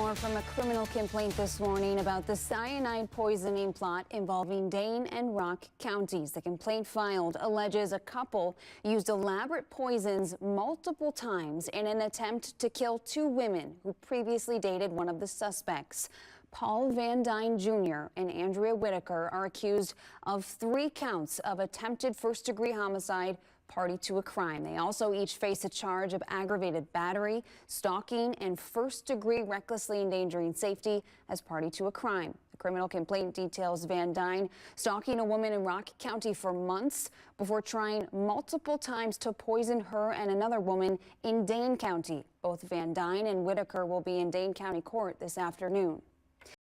more from a criminal complaint this morning about the cyanide poisoning plot involving Dane and Rock counties. The complaint filed alleges a couple used elaborate poisons multiple times in an attempt to kill two women who previously dated one of the suspects. Paul Van Dyne Jr. and Andrea Whitaker are accused of 3 counts of attempted first-degree homicide, party to a crime. They also each face a charge of aggravated battery, stalking, and first-degree recklessly endangering safety as party to a crime. The criminal complaint details Van Dyne stalking a woman in Rock County for months before trying multiple times to poison her and another woman in Dane County. Both Van Dyne and Whitaker will be in Dane County Court this afternoon.